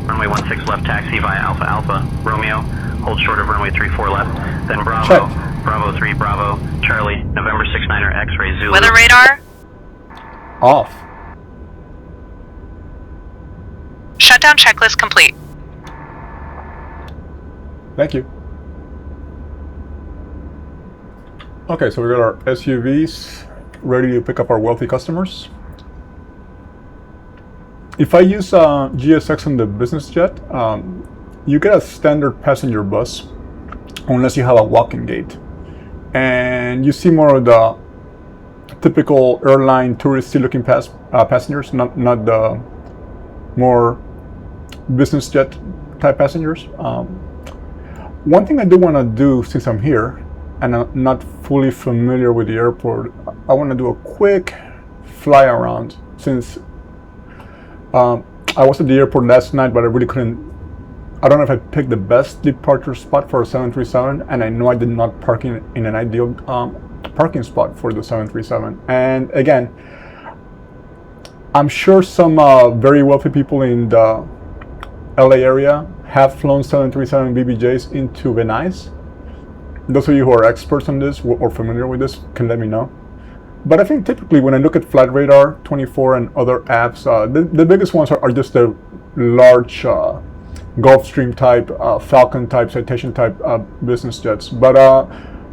G: Runway 16 left taxi via Alpha Alpha Romeo, hold short of runway 34 left, then Bravo,
A: Check.
G: Bravo 3, Bravo Charlie, November 69er X-ray Zulu.
B: Weather radar.
A: Off.
B: Shutdown checklist complete.
A: Thank you. Okay, so we got our SUVs ready to pick up our wealthy customers. If I use GSX on the business jet, you get a standard passenger bus unless you have a walking gate. And you see more of the typical airline touristy looking passengers, not the more business jet type passengers. One thing I do want to do since I'm here and I'm not fully familiar with the airport, I want to do a quick fly around since I was at the airport last night, but I really couldn't. I don't know if I picked the best departure spot for a 737, and I know I did not park in an ideal parking spot for the 737. And again, I'm sure some very wealthy people in the LA area have flown 737 BBJs into VNYs. Those of you who are experts on this or familiar with this can let me know. But I think typically when I look at Flight Radar 24 and other apps, the biggest ones are just the large Gulfstream type, Falcon type, Citation type business jets. But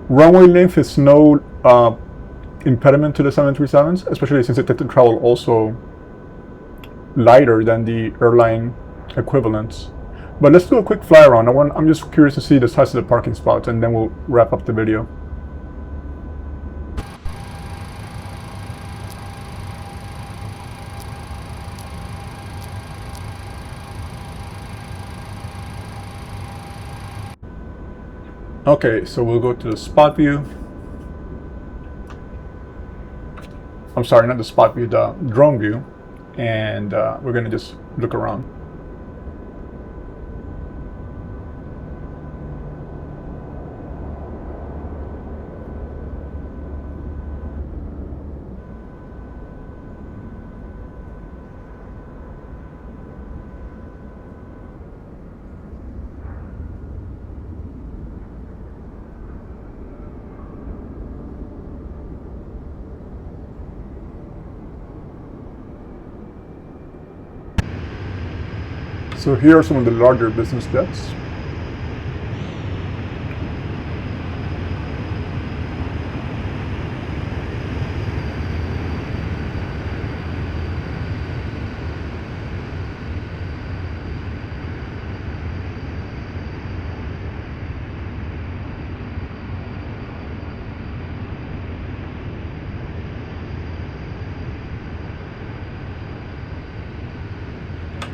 A: runway length is no impediment to the 737s, especially since they tend to travel also lighter than the airline equivalents. But let's do a quick fly around. I'm just curious to see the size of the parking spots, and then we'll wrap up the video. Okay, so we'll go to the spot view. I'm sorry, not the spot view, the drone view. And we're gonna just look around. So here are some of the larger business jets.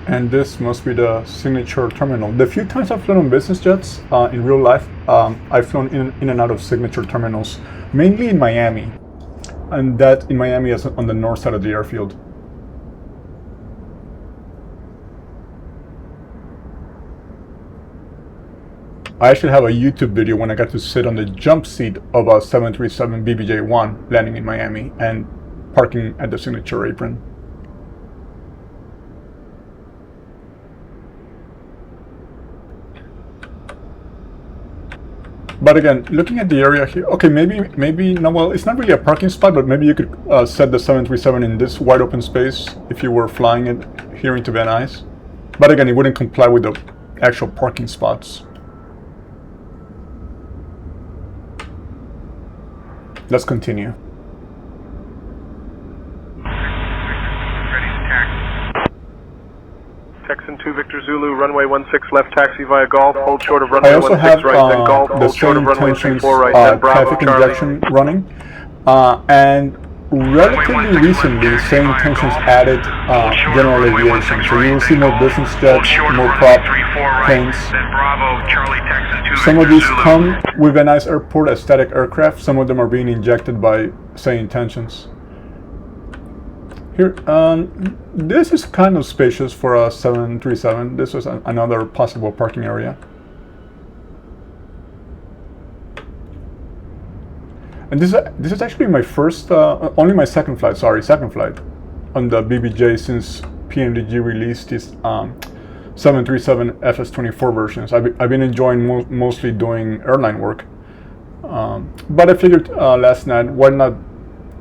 A: And this must be the signature terminal. The few times I've flown on business jets in real life, I've flown in and out of signature terminals, mainly in Miami. And that in Miami is on the north side of the airfield. I actually have a YouTube video when I got to sit on the jump seat of a 737 BBJ2 landing in Miami and parking at the signature apron. But again, looking at the area here, okay, maybe no, well, it's not really a parking spot, but maybe you could set the 737 in this wide open space if you were flying it here into Van Nuys. But again, it wouldn't comply with the actual parking spots. Let's continue.
K: Texan 2 Victor Zulu, runway 16 left, taxi via Golf, hold short of runway
A: I also
K: 16
A: have
K: right, then Golf,
A: the
K: hold short of
A: same
K: runway
A: tensions
K: 34 right, then Bravo,
A: traffic
K: Charlie.
A: injection running, and relatively recently, same tensions added general aviation. So you will see more business jets, more prop planes. Some of these come with Van Nuys Airport as static aircraft. Some of them are being injected by same tensions. Here, this is kind of spacious for a 737. This is another possible parking area. And this is actually my first, only my second flight on the BBJ since PMDG released these 737 FS24 versions. I've been enjoying mostly doing airline work, but I figured last night, why not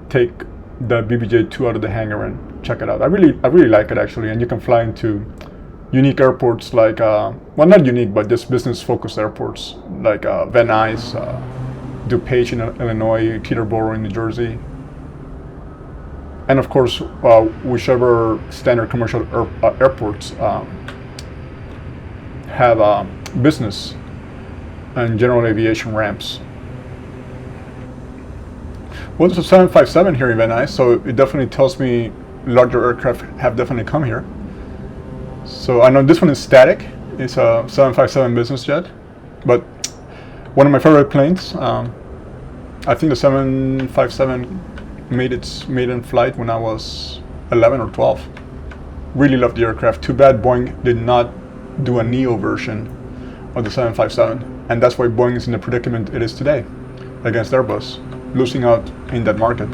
A: take the BBJ2 out of the hangar and check it out. I really like it actually, and you can fly into unique airports like, well, not unique, but just business-focused airports like Van Nuys, DuPage in Illinois, Teterboro in New Jersey, and of course, whichever standard commercial airports have business and general aviation ramps. Well, there's a 757 here in Van Nuys, so it definitely tells me larger aircraft have definitely come here. So I know this one is static. It's a 757 business jet, but one of my favorite planes. I think the 757 made its maiden flight when I was 11 or 12. Really loved the aircraft. Too bad Boeing did not do a Neo version of the 757, and that's why Boeing is in the predicament it is today against Airbus, losing out in that market.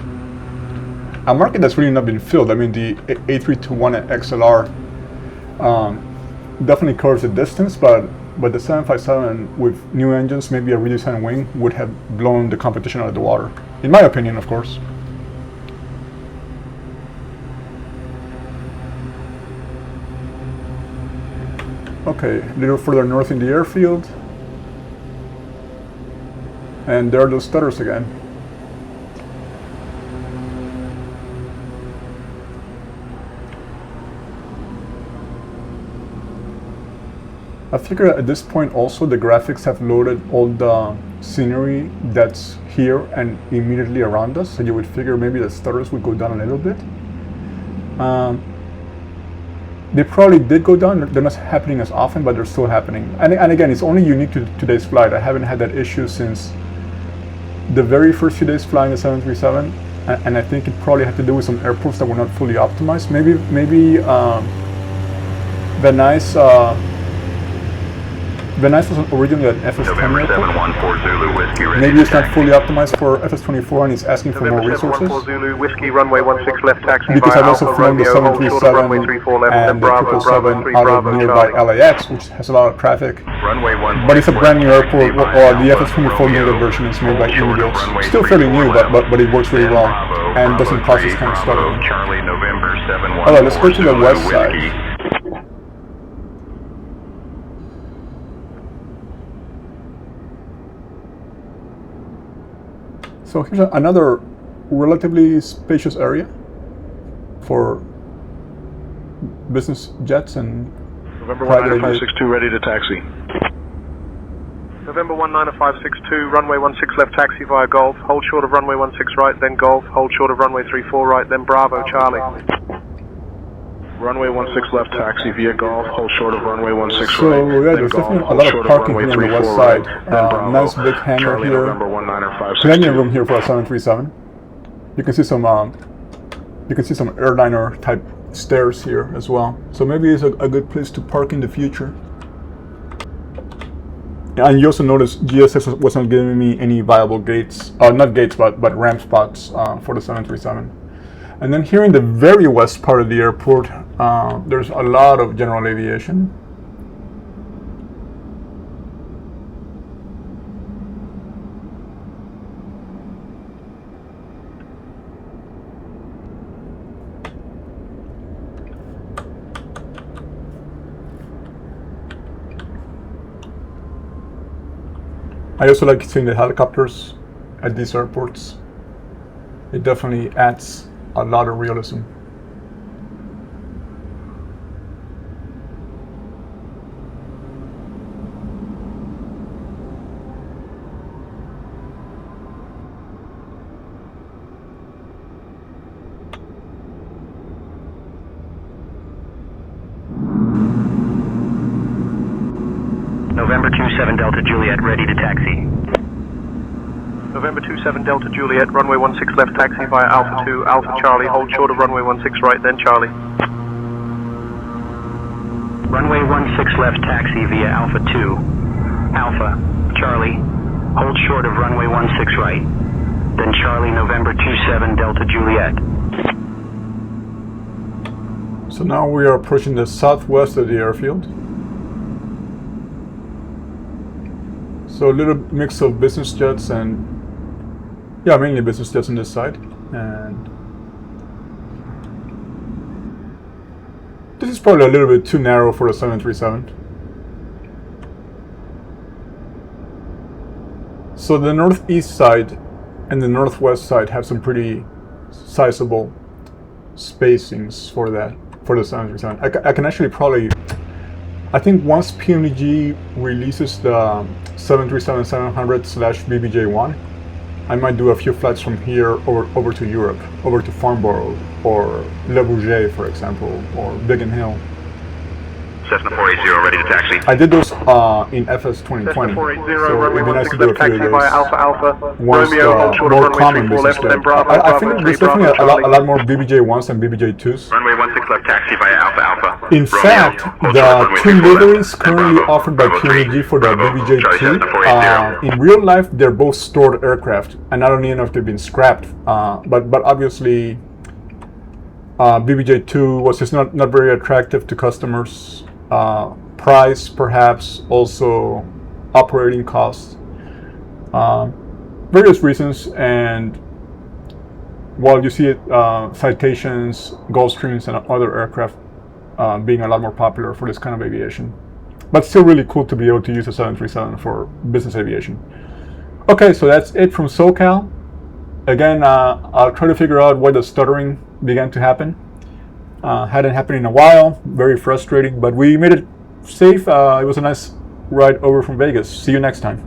A: A market that's really not been filled. I mean, the A321 XLR definitely covers the distance, but the 757 with new engines, maybe a redesigned wing, would have blown the competition out of the water. In my opinion, of course. Okay, a little further north in the airfield. And there are those stutters again. I figure at this point also the graphics have loaded all the scenery that's here and immediately around us, so you would figure maybe the stutters would go down a little bit. They probably did go down. They're not happening as often, but they're still happening. And again, it's only unique to today's flight. I haven't had that issue since the very first few days flying the 737, and I think it probably had to do with some airports that were not fully optimized. Maybe Van Nuys was originally an FS10 airport. Maybe it's not fully optimized for FS24 and it's asking for more resources.
K: Zulu, whiskey, runway 16 left, taxi
A: Because I've also flown the
K: Romeo,
A: 737
K: left,
A: and the 777 out of nearby LAX, which has a lot of traffic. But it's a brand new airport, or the FS24 newer version is made by Nvidia. Still fairly new, but it works really well and doesn't cause this kind of stuttering. Alright, let's go to the west side. So here's another relatively spacious area for business jets and
K: November
A: private
K: 19562 ready to taxi. November 19562, runway 16 left, taxi via Golf, hold short of runway 16 right, then Golf, hold short of runway 34 right, then Bravo, Charlie.
F: Runway 16 left, taxi via Golf, hold short of runway 16 right.
A: So yeah, there's definitely a lot of parking here on the west side. Nice big hangar here. Plenty of room here for a 737. You can see some airliner type stairs here as well. So maybe it's a good place to park in the future. And you also notice GSX wasn't giving me any viable gates, not gates, but ramp spots for the 737. And then here in the very west part of the airport, there's a lot of general aviation. I also like seeing the helicopters at these airports. It definitely adds a lot of realism.
G: November 27 Delta Juliet, ready to taxi.
K: November 27 Delta Juliet, runway 16 left, taxi via Alpha 2, Alpha Charlie, hold short of runway 16 right, then Charlie.
G: Runway 16 left, taxi via Alpha 2, Alpha Charlie, hold short of runway 16 right, then Charlie, November 27 Delta Juliet.
A: So now we are approaching the southwest of the airfield. So a little mix of business jets and, yeah, mainly business jets on this side. And this is probably a little bit too narrow for a 737. So the northeast side and the northwest side have some pretty sizable spacings for the 737. I can actually probably, I think once PMDG releases the 737-700/BBJ1, I might do a few flights from here over to Europe, over to Farnborough or Le Bourget, for example, or Biggin Hill.
H: Cessna 480, ready to taxi.
A: I did those in FS2020, so it'd be nice to do a few of those once more common business jet. I think there's definitely a lot more BBJ1s and BBJ2s.
H: Runway 16 left, taxi via Alpha Alpha.
A: In fact, the two liveries currently offered by PMDG for the BBJ2, in real life, they're both stored aircraft, and I don't even know if they've been scrapped. But obviously, BBJ2 was just not very attractive to customers. Price, perhaps, also operating costs, various reasons. And while you see it, Citations, Gulfstreams, and other aircraft being a lot more popular for this kind of aviation, but still really cool to be able to use a 737 for business aviation. Okay, so that's it from SoCal. Again, I'll try to figure out why the stuttering began to happen. Hadn't happened in a while, very frustrating, but we made it safe. It was a nice ride over from Vegas. See you next time.